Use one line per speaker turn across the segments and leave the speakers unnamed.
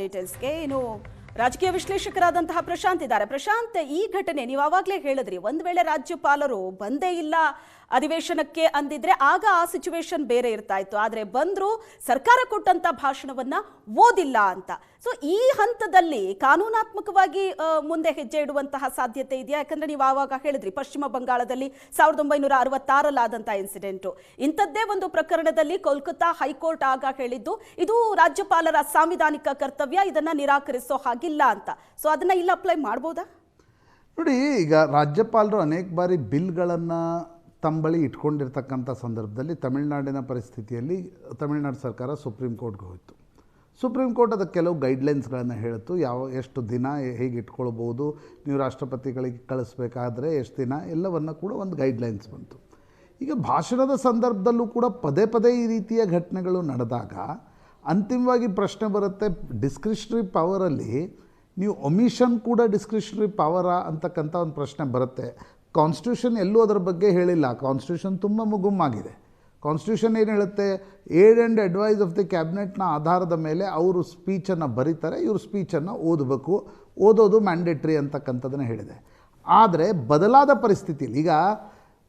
ಡೀಟೇಲ್ಸ್ಗೆ ಇನ್ನು ರಾಜಕೀಯ ವಿಶ್ಲೇಷಕರಾದಂತಹ ಪ್ರಶಾಂತ್ ಇದ್ದಾರೆ. ಪ್ರಶಾಂತ್, ಈ ಘಟನೆ ನೀವು ಆವಾಗಲೇ ಹೇಳಿದ್ರಿ, ಒಂದು ವೇಳೆ ರಾಜ್ಯಪಾಲರು ಬಂದೇ ಇಲ್ಲ ಅಧಿವೇಶನಕ್ಕೆ ಅಂದಿದ್ರೆ ಆಗ ಆ ಸಿಚುವೇಶನ್ ಬೇರೆ ಇರ್ತಾ ಇತ್ತು. ಆದರೆ ಬಂದ್ರು, ಸರ್ಕಾರ ಕೊಟ್ಟಂತ ಭಾಷಣವನ್ನ ಓದಿಲ್ಲ ಅಂತ. ಸೊ ಈ ಹಂತದಲ್ಲಿ ಕಾನೂನಾತ್ಮಕವಾಗಿ ಮುಂದೆ ಹೆಜ್ಜೆ ಇಡುವಂತಹ ಸಾಧ್ಯತೆ ಇದೆಯಾ? ಯಾಕಂದ್ರೆ ನೀವು ಆವಾಗ ಹೇಳಿದ್ರಿ, ಪಶ್ಚಿಮ ಬಂಗಾಳದಲ್ಲಿ 1966 ಇನ್ಸಿಡೆಂಟು, ಇಂಥದ್ದೇ ಒಂದು ಪ್ರಕರಣದಲ್ಲಿ ಕೋಲ್ಕತ್ತಾ ಹೈಕೋರ್ಟ್ ಆಗ ಹೇಳಿದ್ದು ಇದು ರಾಜ್ಯಪಾಲರ ಸಾಂವಿಧಾನಿಕ ಕರ್ತವ್ಯ, ಇದನ್ನ ನಿರಾಕರಿಸೋ ಹಾಗಿಲ್ಲ ಅಂತ. ಸೊ ಅದನ್ನ ಇಲ್ಲಿ ಅಪ್ಲೈ ಮಾಡ್ಬೋದಾ?
ನೋಡಿ, ಈಗ ರಾಜ್ಯಪಾಲರು ಅನೇಕ ಬಾರಿ ಬಿಲ್ಗಳನ್ನು ತಮ್ಮ ಬಳಿ ಇಟ್ಕೊಂಡಿರ್ತಕ್ಕಂಥ ಸಂದರ್ಭದಲ್ಲಿ ತಮಿಳುನಾಡಿನ ಪರಿಸ್ಥಿತಿಯಲ್ಲಿ ತಮಿಳುನಾಡು ಸರ್ಕಾರ ಸುಪ್ರೀಂ ಕೋರ್ಟ್ಗೆ ಹೋಯಿತು. ಸುಪ್ರೀಂ ಕೋರ್ಟ್ ಅದಕ್ಕೆ ಕೆಲವು ಗೈಡ್ಲೈನ್ಸ್ಗಳನ್ನು ಹೇಳಿತು. ಎಷ್ಟು ದಿನ ಹೇಗೆ ಇಟ್ಕೊಳ್ಬೋದು, ನೀವು ರಾಷ್ಟ್ರಪತಿಗಳಿಗೆ ಕಳಿಸ್ಬೇಕಾದ್ರೆ ಎಷ್ಟು ದಿನ, ಎಲ್ಲವನ್ನು ಕೂಡ ಒಂದು ಗೈಡ್ಲೈನ್ಸ್ ಬಂತು. ಈಗ ಭಾಷಣದ ಸಂದರ್ಭದಲ್ಲೂ ಕೂಡ ಪದೇ ಪದೇ ಈ ರೀತಿಯ ಘಟನೆಗಳು ನಡೆದಾಗ ಅಂತಿಮವಾಗಿ ಪ್ರಶ್ನೆ ಬರುತ್ತೆ, ಡಿಸ್ಕ್ರಿಷನರಿ ಪವರಲ್ಲಿ ನೀವು ಒಮಿಷನ್ ಕೂಡ ಡಿಸ್ಕ್ರಿಷನರಿ ಪವರಾ ಅಂತಕ್ಕಂಥ ಒಂದು ಪ್ರಶ್ನೆ ಬರುತ್ತೆ. ಕಾನ್ಸ್ಟಿಟ್ಯೂಷನ್ ಎಲ್ಲೂ ಅದರ ಬಗ್ಗೆ ಹೇಳಿಲ್ಲ. ಕಾನ್ಸ್ಟಿಟ್ಯೂಷನ್ ತುಂಬ ಮುಗುಮ್ಮಾಗಿದೆ. ಕಾನ್ಸ್ಟಿಟ್ಯೂಷನ್ ಏನು ಹೇಳುತ್ತೆ, aid and advice of the ಕ್ಯಾಬಿನೆಟ್ನ ಆಧಾರದ ಮೇಲೆ ಅವರು ಸ್ಪೀಚನ್ನು ಬರೀತಾರೆ, ಇವರು ಸ್ಪೀಚನ್ನು ಓದಬೇಕು, ಓದೋದು ಮ್ಯಾಂಡೇಟ್ರಿ ಅಂತಕ್ಕಂಥದ್ದನ್ನು ಹೇಳಿದೆ. ಆದರೆ ಬದಲಾದ ಪರಿಸ್ಥಿತಿಯಲ್ಲಿ ಈಗ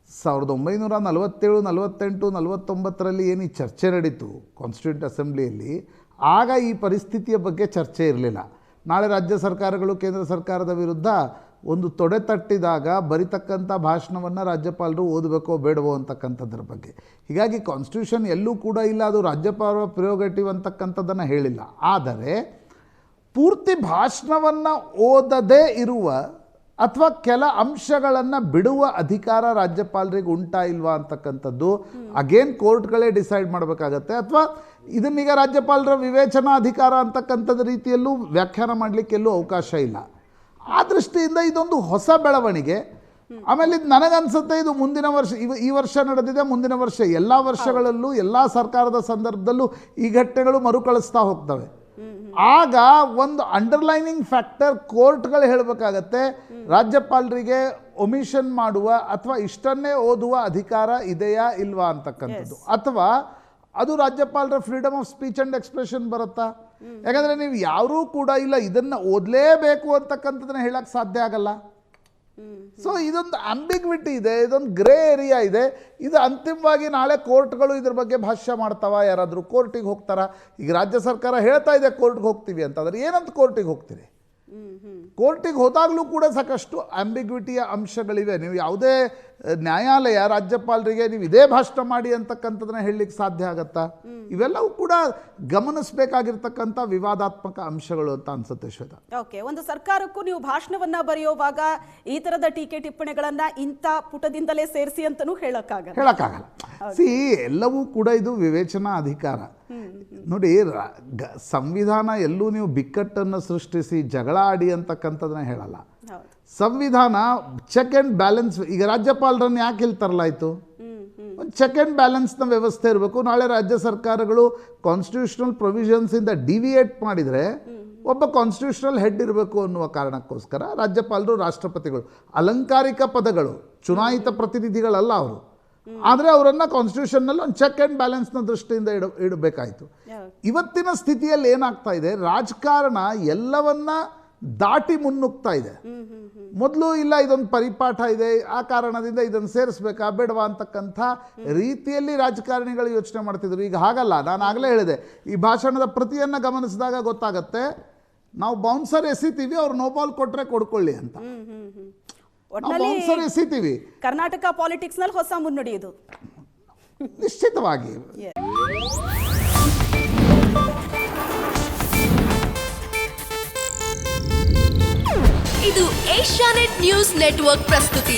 1947, 48, 49ರಲ್ಲಿ ಏನು ಈ ಚರ್ಚೆ ನಡೀತು ಕಾನ್ಸ್ಟಿಟ್ಯೂಂಟ್ ಅಸೆಂಬ್ಲಿಯಲ್ಲಿ, ಆಗ ಈ ಪರಿಸ್ಥಿತಿಯ ಬಗ್ಗೆ ಚರ್ಚೆ ಇರಲಿಲ್ಲ. ನಾಳೆ ರಾಜ್ಯ ಸರ್ಕಾರಗಳು ಕೇಂದ್ರ ಸರ್ಕಾರದ ವಿರುದ್ಧ ಒಂದು ತೊಡೆ ತಟ್ಟಿದಾಗ ಬರಿತಕ್ಕಂಥ ಭಾಷಣವನ್ನು ರಾಜ್ಯಪಾಲರು ಓದಬೇಕೋ ಬೇಡವೋ ಅಂತಕ್ಕಂಥದ್ರ ಬಗ್ಗೆ. ಹೀಗಾಗಿ ಕಾನ್ಸ್ಟಿಟ್ಯೂಷನ್ ಎಲ್ಲೂ ಕೂಡ ಇಲ್ಲ, ಅದು ರಾಜ್ಯಪಾಲರ ಪ್ರಿರೋಗೇಟಿವ್ ಅಂತಕ್ಕಂಥದ್ದನ್ನು ಹೇಳಿಲ್ಲ. ಆದರೆ ಪೂರ್ತಿ ಭಾಷಣವನ್ನು ಓದದೇ ಇರುವ ಅಥವಾ ಕೆಲ ಅಂಶಗಳನ್ನು ಬಿಡುವ ಅಧಿಕಾರ ರಾಜ್ಯಪಾಲರಿಗೆ ಉಂಟಾ ಇಲ್ವಾ ಅಂತಕ್ಕಂಥದ್ದು ಅಗೇನ್ ಕೋರ್ಟ್ಗಳೇ ಡಿಸೈಡ್ ಮಾಡಬೇಕಾಗತ್ತೆ. ಅಥವಾ ಇದನ್ನೀಗ ರಾಜ್ಯಪಾಲರ ವಿವೇಚನಾ ಅಧಿಕಾರ ಅಂತಕ್ಕಂಥದ್ದು ರೀತಿಯಲ್ಲೂ ವ್ಯಾಖ್ಯಾನ ಮಾಡಲಿಕ್ಕೆಲ್ಲೂ ಅವಕಾಶ ಇಲ್ಲ. ಆ ದೃಷ್ಟಿಯಿಂದ ಇದೊಂದು ಹೊಸ ಬೆಳವಣಿಗೆ. ಆಮೇಲೆ ಇದು ನನಗನ್ಸುತ್ತೆ, ಇದು ಮುಂದಿನ ವರ್ಷ, ಈ ವರ್ಷ ನಡೆದಿದೆ, ಮುಂದಿನ ವರ್ಷ ಎಲ್ಲ ವರ್ಷಗಳಲ್ಲೂ ಎಲ್ಲ ಸರ್ಕಾರದ ಸಂದರ್ಭದಲ್ಲೂ ಈ ಘಟನೆಗಳು ಮರುಕಳಿಸ್ತಾ ಹೋಗ್ತವೆ. ಆಗ ಒಂದು ಅಂಡರ್ಲೈನಿಂಗ್ ಫ್ಯಾಕ್ಟರ್ ಕೋರ್ಟ್ಗಳು ಹೇಳಬೇಕಾಗತ್ತೆ, ರಾಜ್ಯಪಾಲರಿಗೆ ಒಮಿಷನ್ ಮಾಡುವ ಅಥವಾ ಇಷ್ಟನ್ನೇ ಓದುವ ಅಧಿಕಾರ ಇದೆಯಾ ಇಲ್ವಾ ಅಂತಕ್ಕಂಥದ್ದು. ಅಥವಾ ಅದು ರಾಜ್ಯಪಾಲರ freedom of speech and expression ಬರುತ್ತಾ? ಯಾಕಂದರೆ ನೀವು ಯಾರೂ ಕೂಡ ಇಲ್ಲ ಇದನ್ನು ಓದಲೇಬೇಕು ಅಂತಕ್ಕಂಥದ್ದನ್ನ ಹೇಳಕ್ಕೆ ಸಾಧ್ಯ ಆಗಲ್ಲ. ಸೊ ಇದೊಂದು ಆಂಬಿಗ್ವಿಟಿ ಇದೆ, ಇದೊಂದು ಗ್ರೇ ಏರಿಯಾ ಇದೆ. ಇದು ಅಂತಿಮವಾಗಿ ನಾಳೆ ಕೋರ್ಟ್ಗಳು ಇದ್ರ ಬಗ್ಗೆ ಭಾಷ್ಯ ಮಾಡ್ತಾವ, ಯಾರಾದರೂ ಕೋರ್ಟಿಗೆ ಹೋಗ್ತಾರಾ? ಈಗ ರಾಜ್ಯ ಸರ್ಕಾರ ಹೇಳ್ತಾ ಇದೆ ಕೋರ್ಟ್ಗೆ ಹೋಗ್ತೀವಿ ಅಂತ, ಆದರೆ ಏನಂತ ಕೋರ್ಟಿಗೆ ಹೋಗ್ತೀರಿ? ಕೋರ್ಟಿಗೆ ಹೋದಾಗಲೂ ಕೂಡ ಸಾಕಷ್ಟು ಆಂಬಿಗ್ವಿಟಿಯ ಅಂಶಗಳಿವೆ. ನೀವು ಯಾವುದೇ ನ್ಯಾಯಾಲಯ ರಾಜ್ಯಪಾಲರಿಗೆ ನೀವು ಇದೇ ಭಾಷಣ ಮಾಡಿ ಅಂತಕ್ಕಂಥದ್ದನ್ನ ಹೇಳಲಿಕ್ಕೆ ಸಾಧ್ಯ ಆಗತ್ತಾ? ಇವೆಲ್ಲವೂ ಕೂಡ ಗಮನಿಸಬೇಕಾಗಿರ್ತಕ್ಕಂಥ ವಿವಾದಾತ್ಮಕ ಅಂಶಗಳು ಅಂತ ಅನ್ಸುತ್ತೆ ಶ್ವೇತಾ.
ಓಕೆ, ಒಂದು ಸರ್ಕಾರಕ್ಕೂ ನೀವು ಭಾಷಣವನ್ನ ಬರೆಯುವಾಗ ಈ ತರದ ಟೀಕೆ ಟಿಪ್ಪಣಿಗಳನ್ನ ಇಂಥ ಪುಟದಿಂದಲೇ ಸೇರಿಸಿ ಅಂತನೂ ಹೇಳಕ್ಕಾಗಲ್ಲ.
ಸಿ, ಎಲ್ಲವೂ ಕೂಡ ಇದು ವಿವೇಚನಾ ಅಧಿಕಾರ. ನೋಡಿ, ಸಂವಿಧಾನ ಎಲ್ಲೂ ನೀವು ಬಿಕ್ಕಟ್ಟನ್ನು ಸೃಷ್ಟಿಸಿ ಜಗಳ ಆಡಿ ಅಂತಕ್ಕಂಥದ್ದನ್ನ ಹೇಳಲ್ಲ. ಸಂವಿಧಾನ ಚೆಕ್ ಆ್ಯಂಡ್ ಬ್ಯಾಲೆನ್ಸ್. ಈಗ ರಾಜ್ಯಪಾಲರನ್ನು ಯಾಕೆ ಇಲ್ಲಿ ತರಲಾಯಿತು? ಒಂದು ಚೆಕ್ ಆ್ಯಂಡ್ ಬ್ಯಾಲೆನ್ಸ್ನ ವ್ಯವಸ್ಥೆ ಇರಬೇಕು. ನಾಳೆ ರಾಜ್ಯ ಸರ್ಕಾರಗಳು ಕಾನ್ಸ್ಟಿಟ್ಯೂಷನಲ್ ಪ್ರೊವಿಷನ್ಸಿಂದ ಡಿವಿಯೇಟ್ ಮಾಡಿದರೆ ಒಬ್ಬ ಕಾನ್ಸ್ಟಿಟ್ಯೂಷನಲ್ ಹೆಡ್ ಇರಬೇಕು ಅನ್ನುವ ಕಾರಣಕ್ಕೋಸ್ಕರ ರಾಜ್ಯಪಾಲರು ರಾಷ್ಟ್ರಪತಿಗಳು ಅಲಂಕಾರಿಕ ಪದಗಳು, ಚುನಾಯಿತ ಪ್ರತಿನಿಧಿಗಳಲ್ಲ ಅವರು. ಆದರೆ ಅವರನ್ನು ಕಾನ್ಸ್ಟಿಟ್ಯೂಷನ್ನಲ್ಲಿ ಒಂದು ಚೆಕ್ ಆ್ಯಂಡ್ ಬ್ಯಾಲೆನ್ಸ್ನ ದೃಷ್ಟಿಯಿಂದ ಇಡಬೇಕಾಯಿತು. ಇವತ್ತಿನ ಸ್ಥಿತಿಯಲ್ಲಿ ಏನಾಗ್ತಾ ಇದೆ, ರಾಜಕಾರಣ ಎಲ್ಲವನ್ನ ದಾಟಿ ಮುನ್ನುಗ್ತಾ ಇದೆ. ಮೊದಲು ಇಲ್ಲ ಇದೊಂದು ಪರಿಪಾಠ ಇದೆ, ಆ ಕಾರಣದಿಂದ ಇದನ್ನು ಸೇರಿಸ್ಬೇಕಾ ಬೇಡವಾ ಅಂತಕ್ಕಂಥ ರೀತಿಯಲ್ಲಿ ರಾಜಕಾರಣಿಗಳು ಯೋಚನೆ ಮಾಡ್ತಿದ್ರು. ಈಗ ಹಾಗಲ್ಲ. ನಾನು ಆಗಲೇ ಹೇಳಿದೆ, ಈ ಭಾಷಣದ ಪ್ರತಿಯನ್ನು ಗಮನಿಸಿದಾಗ ಗೊತ್ತಾಗತ್ತೆ, ನಾವು ಬೌನ್ಸರ್ ಎಸಿತೀವಿ, ಅವ್ರು ನೋಬಾಲ್ ಕೊಟ್ಟರೆ ಕೊಡ್ಕೊಳ್ಳಿ ಅಂತ. ಬೌನ್ಸರ್ ಎಸಿತೀವಿ.
ಕರ್ನಾಟಕ ಪಾಲಿಟಿಕ್ಸ್ ನಲ್ಲಿ ಹೊಸ ಮುನ್ನುಡಿ ಇದು
ನಿಶ್ಚಿತವಾಗಿ.
ಇದು ಏಷ್ಯಾನೆಟ್ ನ್ಯೂಸ್ ನೆಟ್ವರ್ಕ್ ಪ್ರಸ್ತುತಿ.